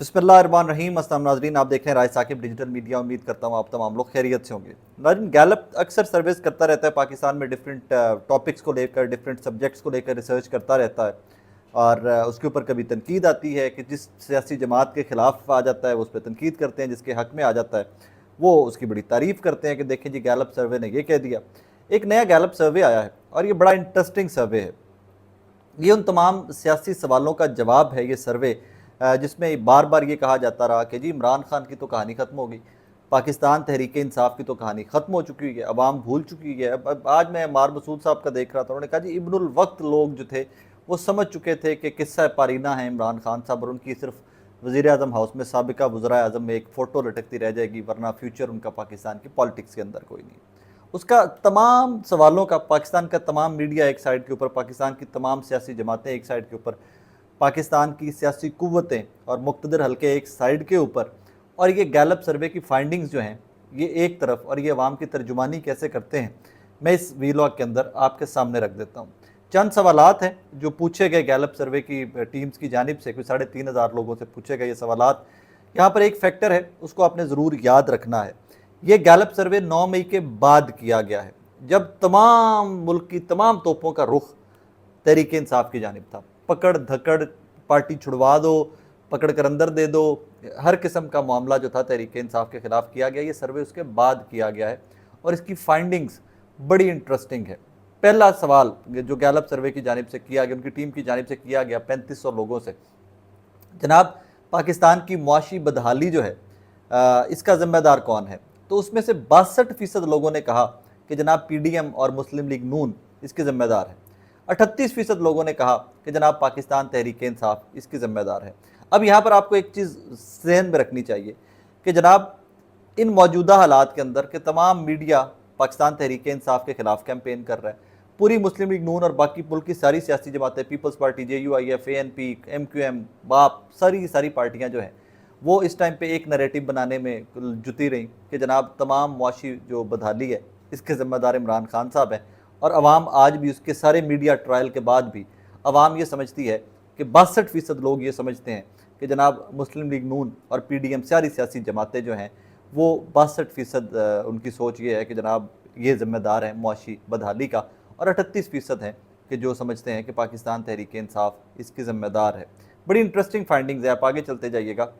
बिस्मिल्लाहिर्रहमानिर्रहीम। अस्सलाम नाज़रीन, आप देख रहे हैं राय साकिब डिजिटल मीडिया। उम्मीद करता हूँ आप तमाम लोग खैरियत से होंगे। नाज़रीन, गैलप अक्सर सर्वेस करता रहता है पाकिस्तान में, डिफरेंट टॉपिक्स को लेकर, डिफरेंट सब्जेक्ट्स को लेकर रिसर्च करता रहता है और उसके ऊपर कभी तनकीद आती है कि जिस सियासी जमात के ख़िलाफ़ आ जाता है वो उस पर तनकीद करते हैं, जिसके हक़ में आ जाता है वो उसकी बड़ी तारीफ़ करते हैं कि देखें जी गैलप सर्वे ने ये कह दिया। एक नया गैलप सर्वे आया है और ये बड़ा इंटरेस्टिंग सर्वे है। ये उन तमाम सियासी सवालों का जवाब है ये सर्वे, जिसमें बार बार ये कहा जाता रहा कि जी इमरान खान की तो कहानी ख़त्म हो गई, पाकिस्तान तहरीक इंसाफ की तो कहानी ख़त्म हो चुकी है, अवाम भूल चुकी है। अब आज मैं मार मसूद साहब का देख रहा था, उन्होंने कहा जी इब्नुल वक्त लोग जो थे वो समझ चुके थे कि किस्सा पारीना है इमरान खान साहब, और उनकी सिर्फ वज़ीर आज़म हाउस में साबिका वज़रा आज़म में एक फ़ोटो लटकती रह जाएगी, वरना फ्यूचर उनका पाकिस्तान की पॉलिटिक्स के अंदर कोई नहीं। उसका तमाम सवालों का पाकिस्तान का तमाम मीडिया एक साइड के ऊपर, पाकिस्तान की तमाम सियासी जमातें एक साइड के ऊपर, पाकिस्तान की सियासी कुव्वतें और मुक़्तदर हल्के एक साइड के ऊपर, और ये गैलप सर्वे की फाइंडिंग्स जो हैं ये एक तरफ, और ये अवाम की तर्जुमानी कैसे करते हैं मैं इस वीलॉग के अंदर आपके सामने रख देता हूँ। चंद सवालात हैं जो पूछे गए गैलप सर्वे की टीम्स की जानिब से, कोई 3,500 लोगों से पूछे गए ये सवालात। यहाँ पर एक फैक्टर है उसको आपने ज़रूर याद रखना है। ये गैलप सर्वे 9 मई के बाद किया गया है, जब तमाम मुल्क की तमाम तोपों का रुख तहरीक इंसाफ की जानिब था। पकड़ धकड़, पार्टी छुड़वा दो, पकड़ कर अंदर दे दो, हर किस्म का मामला जो था तहरीक इंसाफ के ख़िलाफ़ किया गया। ये सर्वे उसके बाद किया गया है और इसकी फाइंडिंग्स बड़ी इंटरेस्टिंग है। पहला सवाल जो गैलप सर्वे की जानिब से किया गया, उनकी टीम की जानिब से किया गया 3500 लोगों से, जनाब पाकिस्तान की मुआशी बदहाली जो है इसका ज़िम्मेदार कौन है? तो उसमें से 62% लोगों ने कहा कि जनाब PDM और मुस्लिम लीग नून इसके ज़िम्मेदार है। 38% लोगों ने कहा कि जनाब पाकिस्तान तहरीक इंसाफ इसकी ज़िम्मेदार है। अब यहाँ पर आपको एक चीज़ ज़हन में रखनी चाहिए कि जनाब इन मौजूदा हालात के अंदर के तमाम मीडिया पाकिस्तान तहरीक इंसाफ के ख़िलाफ़ कैंपेन कर रहा है। पूरी मुस्लिम लीग नून और बाकी मुल्क की सारी सियासी जमातें, People's party, JUIF, ANP, MQM, बाप, सारी पार्टियाँ जो हैं वो इस टाइम पे एक नैरेटिव बनाने में जुटी रही कि जनाब तमाम मुआशी जो बदहाली है इसके ज़िम्मेदार इमरान खान साहब हैं। और अवाम आज भी उसके सारे मीडिया ट्रायल के बाद भी अवाम ये समझती है कि 62% लोग ये समझते हैं कि जनाब मुस्लिम लीग नून और PDM सारी सियासी जमातें जो हैं वो 62% उनकी सोच ये है कि जनाब ये ज़िम्मेदार है मुआशी बदहाली का, और 38% हैं कि जो समझते हैं कि पाकिस्तान तहरीक इंसाफ इसकी ज़िम्मेदार है। बड़ी इंटरेस्टिंग फाइंडिंग्स है, आप आगे चलते जाइएगा।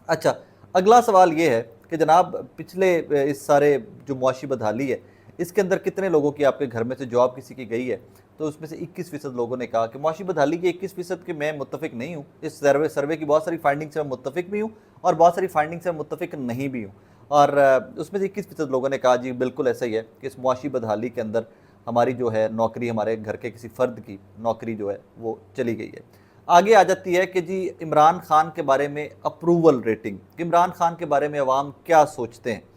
अच्छा, अगला सवाल ये है कि जनाब पिछले इस सारे जो मुआशी बदहाली है इसके अंदर कितने लोगों की आपके घर में से जॉब किसी की गई है? तो उसमें से 21% लोगों ने कहा कि मुआशी बदहाली के 21% के मैं मुत्तफिक नहीं हूँ। इस सर्वे की बहुत सारी फाइंडिंग से मैं मुत्तफिक भी हूँ और बहुत सारी फाइंडिंग से मुत्तफिक नहीं भी हूँ। और उसमें से 21% लोगों ने कहा जी बिल्कुल ऐसा ही है कि इस मुआशी बदहाली के अंदर हमारी जो है नौकरी, हमारे घर के किसी फ़र्द की नौकरी जो है वो चली गई है। आगे आ जाती है कि जी इमरान खान के बारे में अप्रूवल रेटिंग, इमरान खान के बारे में अवाम क्या सोचते हैं।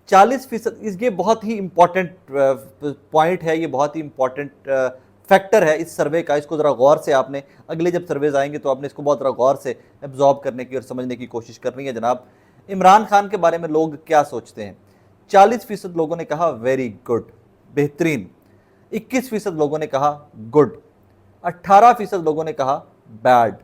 40%, ये बहुत ही इम्पॉर्टेंट पॉइंट है, ये बहुत ही इम्पॉर्टेंट फैक्टर है इस सर्वे का। इसको ज़रा गौर से आपने, अगले जब सर्वेज आएंगे तो आपने इसको बहुत ज़रा गौर से एब्जॉर्ब करने की और समझने की कोशिश करनी है। जनाब इमरान खान के बारे में लोग क्या सोचते हैं? 40% लोगों ने कहा वेरी गुड, बेहतरीन। 21% लोगों ने कहा गुड। 18% लोगों ने कहा बैड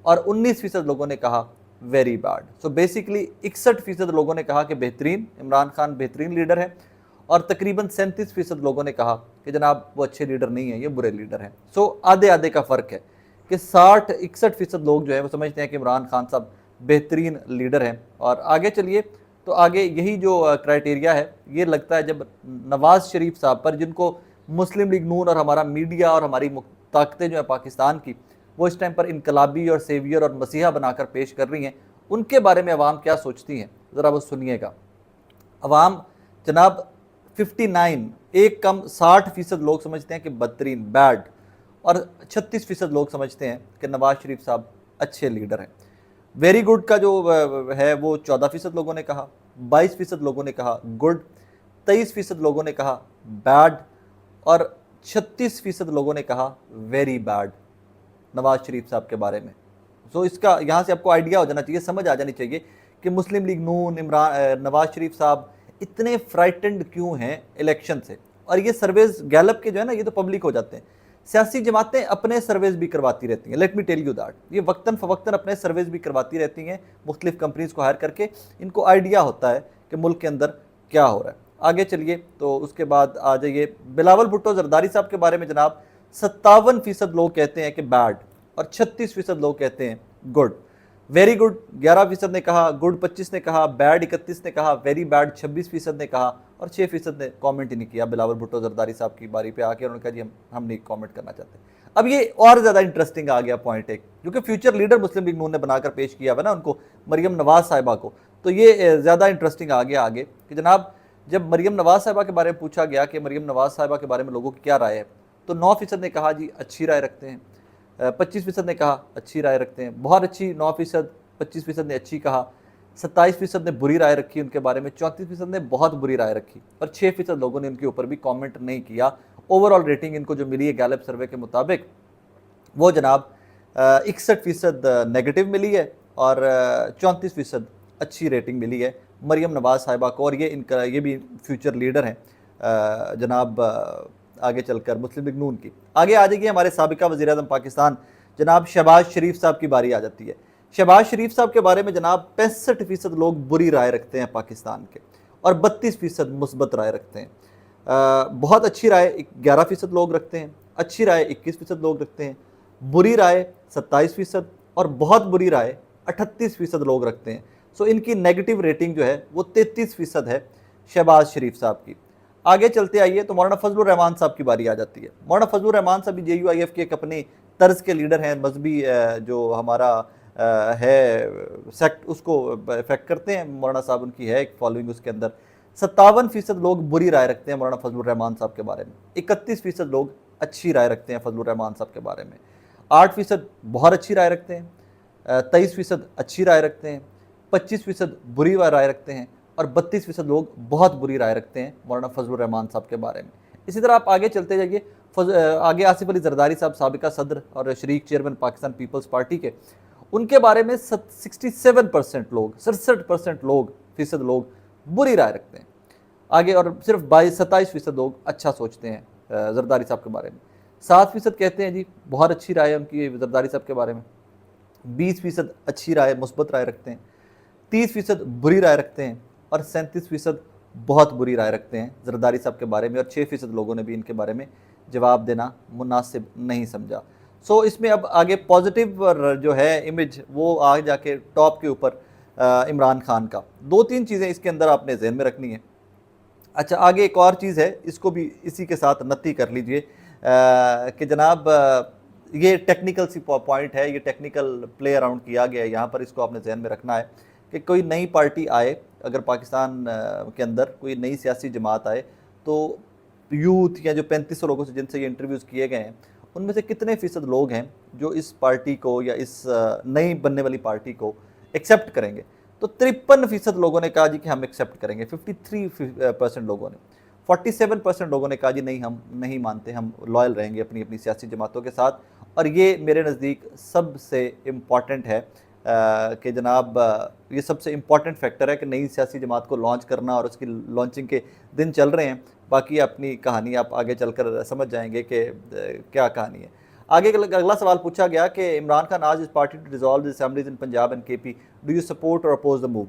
और 19% लोगों ने कहा वेरी बैड। सो बेसिकली 61% लोगों ने कहा कि बेहतरीन, इमरान खान बेहतरीन लीडर है, और तकरीबन 37% लोगों ने कहा कि जनाब वो अच्छे लीडर नहीं है, ये बुरे लीडर हैं। सो आधे आधे का फ़र्क है कि 61% लोग जो है वो समझते हैं कि इमरान खान साहब बेहतरीन लीडर हैं। और आगे चलिए तो आगे यही जो क्राइटेरिया है ये लगता है जब नवाज़ शरीफ साहब पर, जिनको मुस्लिम लीग नून और हमारा मीडिया और हमारी ताकतें जो है पाकिस्तान की वो इस टाइम पर इनकलाबी और सेवियर और मसीहा बनाकर पेश कर रही हैं, उनके बारे में अवाम क्या सोचती हैं ज़रा वो सुनिएगा। अवाम जनाब 59, एक कम 60% लोग समझते हैं कि बदतरीन, बैड, और 36% लोग समझते हैं कि नवाज़ शरीफ साहब अच्छे लीडर हैं। वेरी गुड का जो है वो 14% लोगों ने कहा, 22% लोगों ने कहा गुड, 23% लोगों ने कहा बैड और 36% लोगों ने कहा वेरी बैड नवाज़ शरीफ साहब के बारे में। सो इसका यहाँ से आपको आइडिया हो जाना चाहिए, समझ आ जानी चाहिए कि मुस्लिम लीग नून, नवाज़ शरीफ साहब इतने फ्राइटेंड क्यों हैं इलेक्शन से। और ये सर्वेज गैलप के जो है ना ये तो पब्लिक हो जाते हैं। सियासी जमातें अपने सर्वेज भी करवाती रहती हैं, let me tell you that, ये वक्तन फ़वक्तन अपने सर्वेज भी करवाती रहती हैं मुख्तलिफ कंपनीज़ को हायर करके। इनको आइडिया होता है कि मुल्क के अंदर क्या हो रहा है। आगे चलिए तो उसके बाद आ जाइए बिलावल भुट्टो जरदारी साहब के बारे में जनाब 57% लोग कहते हैं कि बैड और 36% लोग कहते हैं गुड। वेरी गुड 11% ने कहा, गुड 25 ने कहा, बैड 31 ने कहा, वेरी बैड 26% ने कहा और 6% ने कमेंट ही नहीं किया बिलावल भुट्टो जरदारी साहब की बारी पे आके। उन्होंने कहा जी हम नहीं कमेंट करना चाहते। अब ये और ज़्यादा इंटरेस्टिंग आ गया पॉइंट एक, क्योंकि फ्यूचर लीडर मुस्लिम लीग नून ने बनाकर पेश किया हुआ ना उनको, मरियम नवाज साहिबा को, तो ये ज़्यादा इंटरेस्टिंग आ गया आगे कि जनाब जब मरियम नवाज साहिबा के बारे में पूछा गया कि मरियम नवाज साहिबा के बारे में लोगों की क्या राय है, तो 9% ने कहा जी अच्छी राय रखते हैं, 25% ने कहा अच्छी राय रखते हैं, बहुत अच्छी 9%, 25% ने अच्छी कहा, 27% ने बुरी राय रखी उनके बारे में, 34% ने बहुत बुरी राय रखी और 6% लोगों ने उनके ऊपर भी कमेंट नहीं किया। ओवरऑल रेटिंग इनको जो मिली है गैलप सर्वे के मुताबिक वो जनाब 61% नेगेटिव मिली है और 34% अच्छी रेटिंग मिली है मरियम नवाज साहिबा को। और ये भी फ्यूचर लीडर हैं जनाब आगे चलकर मुस्लिम लीग नून की। आगे आ जाएगी हमारे साबिका वज़ीर आज़म पाकिस्तान जनाब शहबाज शरीफ साहब की बारी आ जाती है। शहबाज शरीफ साहब के बारे में जनाब 65% लोग बुरी राय रखते हैं पाकिस्तान के और 32% मुस्बत राय रखते हैं। बहुत अच्छी राय 11% लोग रखते हैं, अच्छी राय 21% लोग रखते हैं, बुरी राय 27% और बहुत बुरी राय 38% लोग रखते हैं। सो इनकी नेगेटिव रेटिंग जो है वो 33% है शहबाज शरीफ साहब की। आगे चलते आइए तो मौलाना फजलुर रहमान साहब की बारी आ जाती है। मौलाना फजलुर रहमान साहब भी JUIF के एक अपने तर्ज के लीडर हैं, मजहबी जो हमारा है सेक्ट उसको इफेक्ट करते हैं। मौलाना साहब उनकी है एक फॉलोइंग, उसके अंदर 57% लोग बुरी राय रखते हैं मौलाना फजलुर रहमान साहब के बारे में, 31% लोग अच्छी राय रखते हैं फजलुर रहमान साहब के बारे में, 8% बहुत अच्छी राय रखते हैं, 23% अच्छी राय रखते हैं, 25% बुरी राय रखते हैं और 32% लोग बहुत बुरी राय रखते हैं मौलाना फजलुर रहमान साहब के बारे में। इसी तरह आप आगे चलते जाइए, आगे आसिफ अली जरदारी साहब साबिका सदर और शरीक चेयरमैन पाकिस्तान पीपल्स पार्टी के, उनके बारे में 67% लोग 67% लोग बुरी राय रखते हैं आगे, और सिर्फ 27% लोग अच्छा सोचते हैं जरदारी साहब के बारे में। 7% कहते हैं जी बहुत अच्छी राय है उनकी जरदारी साहब के बारे में, 20% अच्छी राय मुस्बत राय रखते हैं, 30% बुरी राय रखते हैं और 37% बहुत बुरी राय रखते हैं जरदारी साहब के बारे में और 6% लोगों ने भी इनके बारे में जवाब देना मुनासिब नहीं समझा। सो इसमें अब आगे पॉजिटिव जो है इमेज वो आगे जाके टॉप के ऊपर इमरान खान का। 2-3 चीज़ें इसके अंदर आपने जहन में रखनी है। अच्छा आगे एक और चीज़ है, इसको भी इसी के साथ नत्ती कर लीजिए कि जनाब ये टेक्निकल सी पॉइंट है, ये टेक्निकल प्ले अराउंड किया गया है यहाँ पर, इसको आपने जहन में रखना है कि कोई नई पार्टी आए, अगर पाकिस्तान के अंदर कोई नई सियासी जमात आए तो यूथ या जो 3500 लोगों से जिनसे ये इंटरव्यूज़ किए गए हैं उनमें से कितने फ़ीसद लोग हैं जो इस पार्टी को या इस नई बनने वाली पार्टी को एक्सेप्ट करेंगे। तो 53% लोगों ने कहा जी कि हम एक्सेप्ट करेंगे, 53% लोगों ने, 47% लोगों ने कहा जी नहीं हम नहीं मानते, हम लॉयल रहेंगे अपनी अपनी सियासी जमातों के साथ। और ये मेरे नज़दीक सबसे इम्पॉर्टेंट है कि जनाब ये सबसे इम्पॉर्टेंट फैक्टर है कि नई सियासी जमात को लॉन्च करना, और उसकी लॉन्चिंग के दिन चल रहे हैं। बाकी अपनी कहानी आप आगे चलकर समझ जाएंगे कि क्या कहानी है। आगे अगला सवाल पूछा गया कि इमरान खान आज इस party to dissolve the assemblies in Punjab and KP, do you support और अपोज द मूव।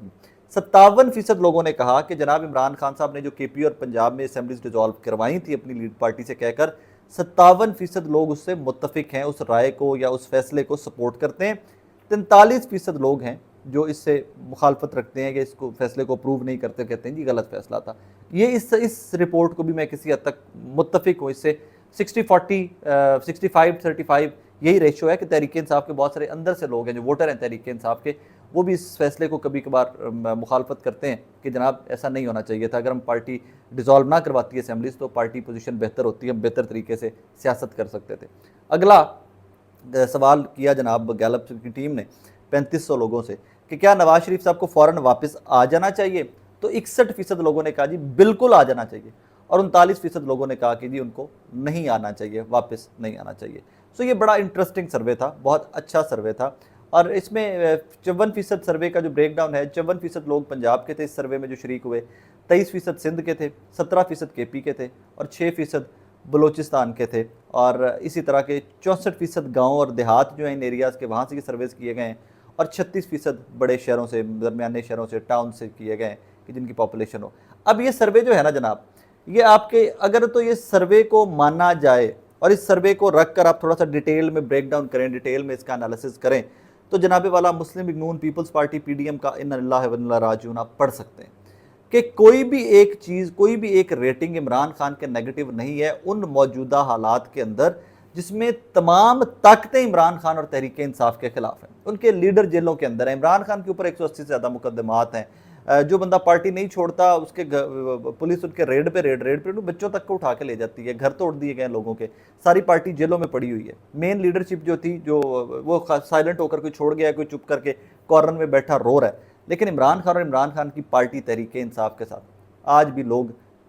57% लोगों ने कहा कि जनाब इमरान खान साहब ने जो KP और पंजाब में असेंबलीज डिसॉल्व करवाई थी अपनी लीड पार्टी से कहकर, 57% लोग उससे मुत्तफिक हैं, उस राय को या उस फैसले को सपोर्ट करते हैं। 43% लोग हैं जो इससे मुखालफत रखते हैं कि इसको फैसले को अप्रूव नहीं करते, कहते हैं जी गलत फैसला था। ये इस रिपोर्ट को भी मैं किसी हद तक मुत्तफिक हूँ, इससे 60-40 65-35 यही रेशो है कि तहरीक इंसाफ के बहुत सारे अंदर से लोग हैं जो वोटर हैं तहरीक इंसाफ के, वो भी इस फैसले को कभी कभार मुखालफत करते हैं कि जनाब ऐसा नहीं होना चाहिए था, अगर हम पार्टी डिसॉल्व ना करवाती है असेंबलीज तो पार्टी पोजीशन बेहतर होती है, हम बेहतर तरीके से सियासत कर सकते थे। अगला सवाल किया जनाब गैलप की टीम ने 3500 लोगों से कि क्या नवाज शरीफ साहब को फ़ौरन वापस आ जाना चाहिए, तो 61% लोगों ने कहा जी बिल्कुल आ जाना चाहिए और 39% लोगों ने कहा कि जी उनको नहीं आना चाहिए, वापस नहीं आना चाहिए। सो ये बड़ा इंटरेस्टिंग सर्वे था, बहुत अच्छा सर्वे था। और इसमें 54% सर्वे का जो ब्रेक डाउन है, 54% लोग पंजाब के थे इस सर्वे में जो शरीक हुए, 23% सिंध के थे, 17% KP के थे और 6% بلوچستان کے تھے، اور اسی طرح کے 64% گاؤں اور دیہات جو ہیں ان ایریاز کے وہاں سے یہ سرویز کیے گئے ہیں، اور 36% بڑے شہروں سے، درمیانے شہروں سے، ٹاؤن سے کیے گئے ہیں کہ جن کی پاپولیشن ہو۔ اب یہ سروے جو ہے نا جناب، یہ آپ کے اگر تو یہ سروے کو مانا جائے اور اس سروے کو رکھ کر آپ تھوڑا سا ڈیٹیل میں بریک ڈاؤن کریں، ڈیٹیل میں اس کا انالیسس کریں، تو جناب والا مسلم لیگ نون، People's party, P D M کا ان اللہ و انا راجعون آپ پڑھ سکتے ہیں کہ کوئی بھی ایک چیز، کوئی بھی ایک ریٹنگ عمران خان کے نیگیٹو نہیں ہے ان موجودہ حالات کے اندر جس میں تمام طاقتیں عمران خان اور تحریک انصاف کے خلاف ہیں۔ ان کے لیڈر جیلوں کے اندر ہیں، عمران خان کے اوپر 180 سے زیادہ مقدمات ہیں، جو بندہ پارٹی نہیں چھوڑتا اس کے پولیس ان کے ریڈ پہ بچوں تک کو اٹھا کے لے جاتی ہے، گھر توڑ دیے گئے لوگوں کے، ساری پارٹی جیلوں میں پڑی ہوئی ہے۔ مین لیڈرشپ جو تھی، جو وہ سائلنٹ ہو کر کوئی چھوڑ گیا، کوئی چپ کر کے کارنر میں بیٹھا رو رہا ہے، لیکن عمران خان اور عمران خان کی پارٹی تحریک انصاف کے ساتھ آج بھی لوگ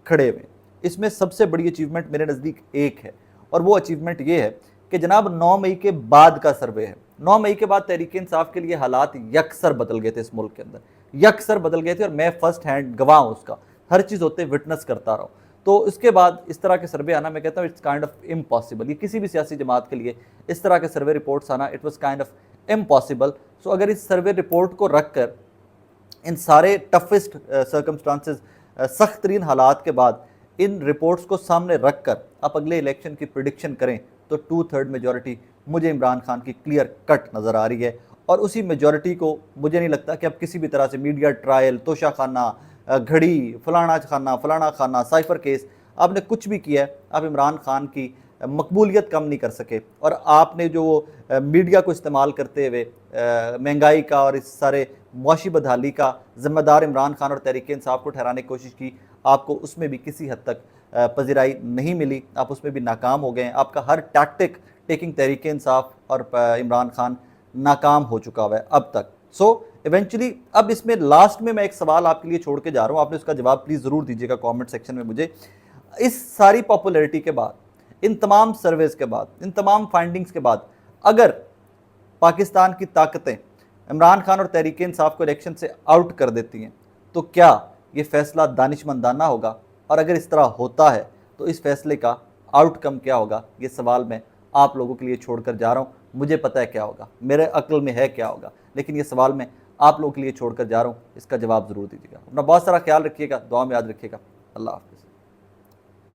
کھڑے ہوئے ہیں۔ اس میں سب سے بڑی اچیومنٹ میرے نزدیک ایک ہے، اور وہ اچیومنٹ یہ ہے کہ جناب 9 مئی کے بعد کا سروے ہے۔ 9 مئی کے بعد تحریک انصاف کے لیے حالات یکسر بدل گئے تھے اس ملک کے اندر، یکسر بدل گئے تھے، اور میں فرسٹ ہینڈ گواہ ہوں اس کا، ہر چیز ہوتے وٹنس کرتا رہا ہوں۔ تو اس کے بعد اس طرح کے سروے آنا، میں کہتا ہوں اٹس کائنڈ آف امپاسبل، یہ کسی بھی سیاسی جماعت کے لیے اس طرح کے سروے رپورٹس آنا it was kind of impossible. So اگر اس سروے رپورٹ کو رکھ کر ان سارے ٹفسٹ سرکمسٹانسز، سخت ترین حالات کے بعد ان رپورٹس کو سامنے رکھ کر آپ اگلے الیکشن کی پریڈکشن کریں تو 2/3 میجورٹی مجھے عمران خان کی کلیئر کٹ نظر آ رہی ہے، اور اسی میجورٹی کو مجھے نہیں لگتا کہ اب کسی بھی طرح سے میڈیا ٹرائل، توشہ خانہ، گھڑی، فلانا خانہ، سائفر کیس، آپ نے کچھ بھی کیا ہے، آپ عمران خان کی مقبولیت کم نہیں کر سکے، اور آپ نے جو میڈیا کو استعمال کرتے ہوئے مہنگائی کا اور اس سارے معاشی بدحالی کا ذمہ دار عمران خان اور تحریک انصاف کو ٹھہرانے کی کوشش کی، آپ کو اس میں بھی کسی حد تک پذیرائی نہیں ملی، آپ اس میں بھی ناکام ہو گئے ہیں، آپ کا ہر ٹیکٹک ٹیکنگ تحریک انصاف اور عمران خان ناکام ہو چکا ہوا ہے اب تک۔ سو ایونچولی اب اس میں لاسٹ میں ایک سوال آپ کے لیے چھوڑ کے جا رہا ہوں، آپ نے اس کا جواب پلیز ضرور دیجیے گا کامنٹ سیکشن میں مجھے۔ اس ساری پاپولیرٹی کے بعد، ان تمام سرویز کے بعد، ان تمام فائنڈنگز کے بعد، اگر پاکستان کی طاقتیں عمران خان اور تحریک انصاف کو الیکشن سے آؤٹ کر دیتی ہیں تو کیا یہ فیصلہ دانشمندانہ ہوگا؟ اور اگر اس طرح ہوتا ہے تو اس فیصلے کا آؤٹ کم کیا ہوگا؟ یہ سوال میں آپ لوگوں کے لیے چھوڑ کر جا رہا ہوں، مجھے پتہ ہے کیا ہوگا، میرے عقل میں ہے کیا ہوگا، لیکن یہ سوال میں آپ لوگوں کے لیے چھوڑ کر جا رہا ہوں، اس کا جواب ضرور دیجیے گا۔ اپنا بہت سارا خیال رکھیے گا، دعا میں یاد رکھیے گا۔ اللہ حافظ۔